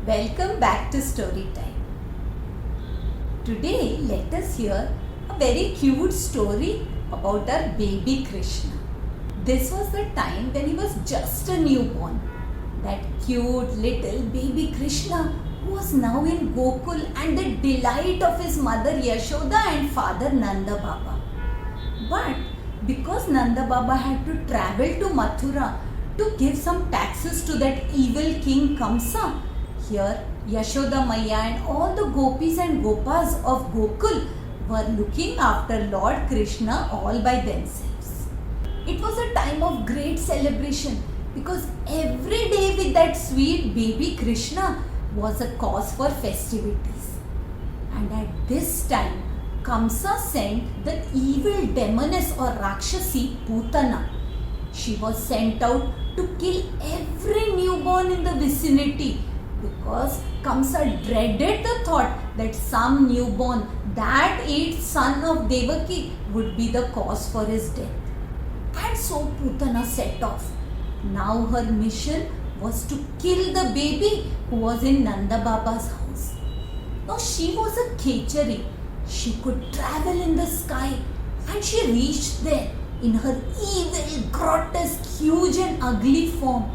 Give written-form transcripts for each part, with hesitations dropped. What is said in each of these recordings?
Welcome back to Storytime. Today, let us hear a very cute story about our baby Krishna. This was the time when he was just a newborn. That cute little baby Krishna who was now in Gokul and the delight of his mother Yashoda and father Nanda Baba. But because Nanda Baba had to travel to Mathura to give some taxes to that evil king Kamsa, here Yashoda Maya and all the gopis and gopas of Gokul were looking after Lord Krishna all by themselves. It was a time of great celebration because every day with that sweet baby Krishna was a cause for festivities. And at this time, Kamsa sent the evil demoness or Rakshasi Putana. She was sent out to kill every newborn in the vicinity because Kamsa dreaded the thought that some newborn, that eighth son of Devaki, would be the cause for his death. And so Putana set off. Now her mission was to kill the baby who was in Nanda Baba's house. Now she was a Khechari. She could travel in the sky and she reached there in her evil, grotesque, huge and ugly form.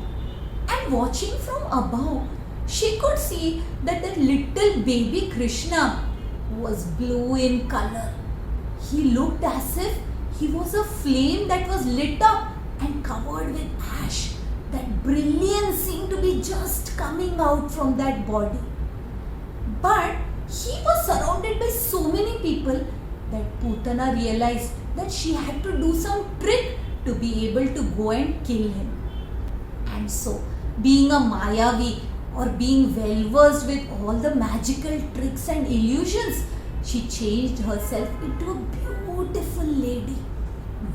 And watching from above, she could see that the little baby Krishna was blue in color. He looked as if he was a flame that was lit up and covered with ash. That brilliance seemed to be just coming out from that body. But he was surrounded by so many people that Putana realized that she had to do some trick to be able to go and kill him. And so, being a Mayavi or being well versed with all the magical tricks and illusions, she changed herself into a beautiful lady,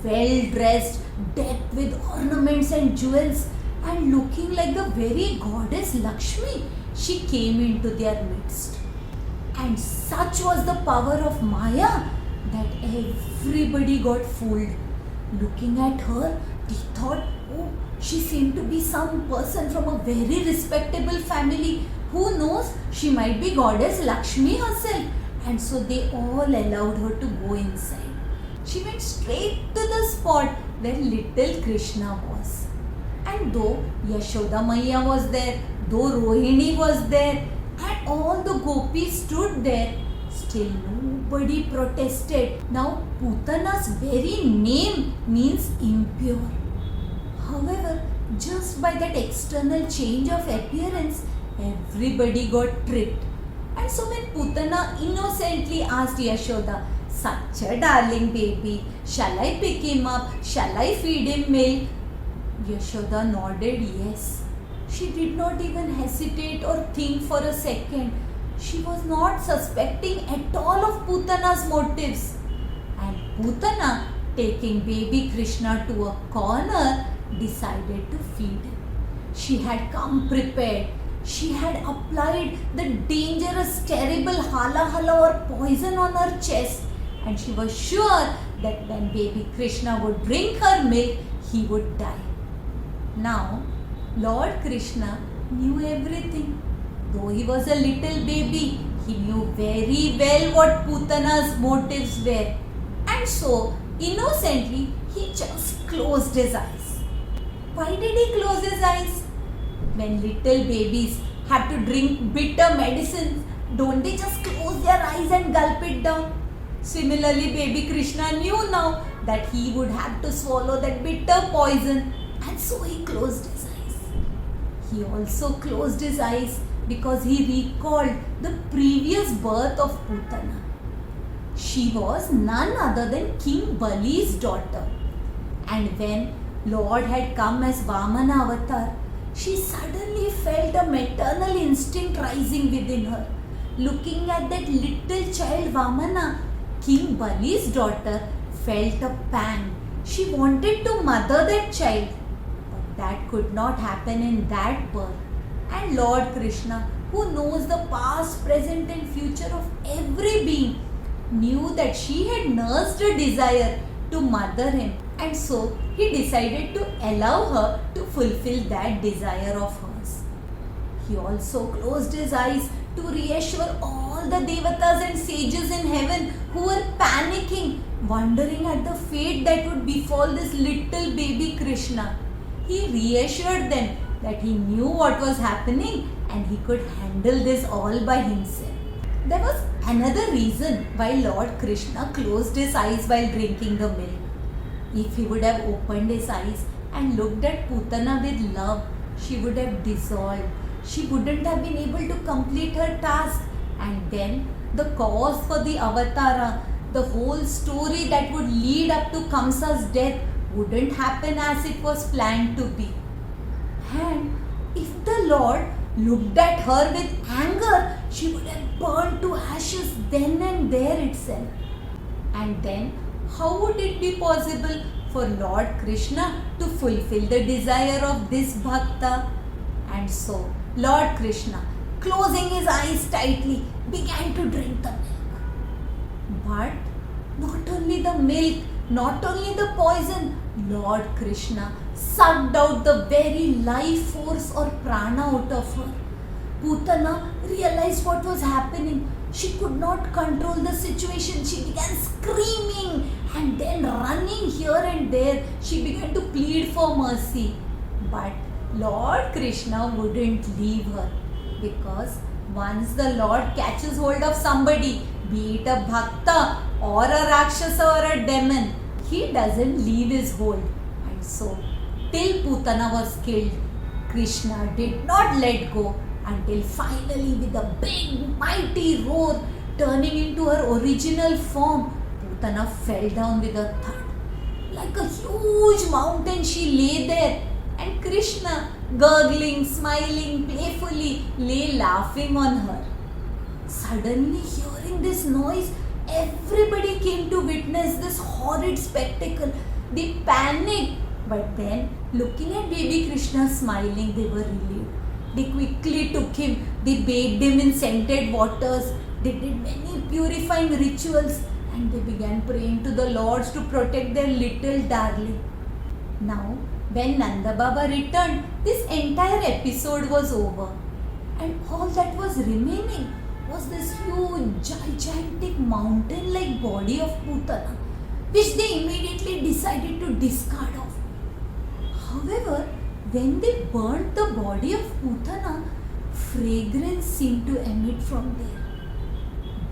well dressed, decked with ornaments and jewels, and looking like the very goddess Lakshmi. She came into their midst. And such was the power of Maya that everybody got fooled. Looking at her, they thought, oh, she seemed to be some person from a very respectable family. Who knows, she might be goddess Lakshmi herself. And so they all allowed her to go inside. She went straight to the spot where little Krishna was. And though Yashoda Maya was there, though Rohini was there, and all the gopis stood there, still nobody protested. Now Putana's very name means impure. However, just by that external change of appearance, everybody got tricked. And so when Putana innocently asked Yashoda, "Such a darling baby, shall I pick him up? Shall I feed him milk?" Yashoda nodded yes. She did not even hesitate or think for a second. She was not suspecting at all of Putana's motives. And Putana, taking baby Krishna to a corner, decided to feed him. She had come prepared. She had applied the dangerous, terrible hala hala or poison on her chest. And she was sure that when baby Krishna would drink her milk, he would die. Now, Lord Krishna knew everything. Though he was a little baby, he knew very well what Putana's motives were. And so, innocently, he just closed his eyes. Why did he close his eyes? When little babies have to drink bitter medicines, don't they just close their eyes and gulp it down? Similarly, baby Krishna knew now that he would have to swallow that bitter poison, and so he closed his eyes. He also closed his eyes because he recalled the previous birth of Putana. She was none other than King Bali's daughter. And when Lord had come as Vamana avatar, she suddenly felt a maternal instinct rising within her. Looking at that little child Vamana, King Bali's daughter felt a pang. She wanted to mother that child. But that could not happen in that birth. And Lord Krishna, who knows the past, present and future of every being, knew that she had nursed a desire to mother him, and so he decided to allow her to fulfill that desire of hers. He also closed his eyes to reassure all the devatas and sages in heaven who were panicking, wondering at the fate that would befall this little baby Krishna. He reassured them that he knew what was happening and he could handle this all by himself. There was another reason why Lord Krishna closed his eyes while drinking the milk. If he would have opened his eyes and looked at Putana with love, she would have dissolved. She wouldn't have been able to complete her task, and then the cause for the avatara, the whole story that would lead up to Kamsa's death, wouldn't happen as it was planned to be. And if the Lord looked at her with anger, she would have burned to ashes then and there itself. And then, how would it be possible for Lord Krishna to fulfill the desire of this bhakta? And so, Lord Krishna, closing his eyes tightly, began to drink the milk. But not only the milk, not only the poison, Lord Krishna sucked out the very life force or prana out of her. Putana realized what was happening. She could not control the situation. She began screaming and then running here and there. She began to plead for mercy. But Lord Krishna wouldn't leave her, because once the Lord catches hold of somebody, be it a bhakta or a rakshasa or a demon, he doesn't leave his hold. And so, till Putana was killed, Krishna did not let go until finally, with a big mighty roar, turning into her original form, Putana fell down with a thud. Like a huge mountain, she lay there, and Krishna, gurgling, smiling playfully, lay laughing on her. Suddenly, hearing this noise, everybody came to witness this horrid spectacle. They panicked, but then, looking at baby Krishna smiling, they were relieved. They quickly took him, they bathed him in scented waters, they did many purifying rituals, and they began praying to the Lords to protect their little darling. Now, when Nanda Baba returned, this entire episode was over, and all that was remaining was this huge, gigantic mountain-like body of Putana, which they immediately decided to discard off. However, when they burnt the body of Putana, fragrance seemed to emit from there.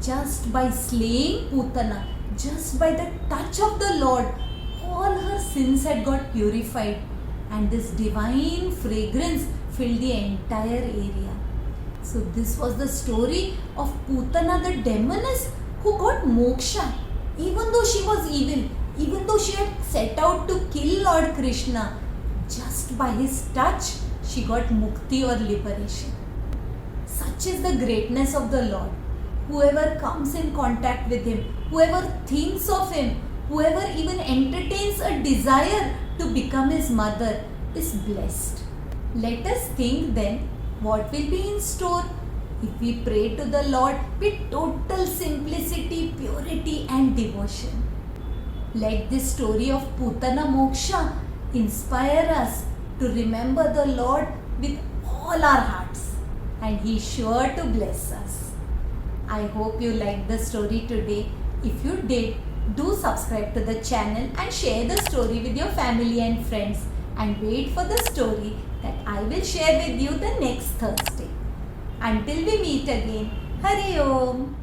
Just by slaying Putana, just by the touch of the Lord, all her sins had got purified, and this divine fragrance filled the entire area. So this was the story of Putana the demoness who got moksha, even though she was evil, even though she had set out to kill Lord Krishna. Just by his touch, she got mukti or liberation. Such is the greatness of the Lord. Whoever comes in contact with him, whoever thinks of him, whoever even entertains a desire to become his mother is blessed. Let us think then what will be in store if we pray to the Lord with total simplicity, purity and devotion. Let this story of Putana Moksha inspire us to remember the Lord with all our hearts, and He is sure to bless us. I hope you liked the story today. If you did, do subscribe to the channel and share the story with your family and friends, and wait for the story that I will share with you the next Thursday. Until we meet again, Hari Om.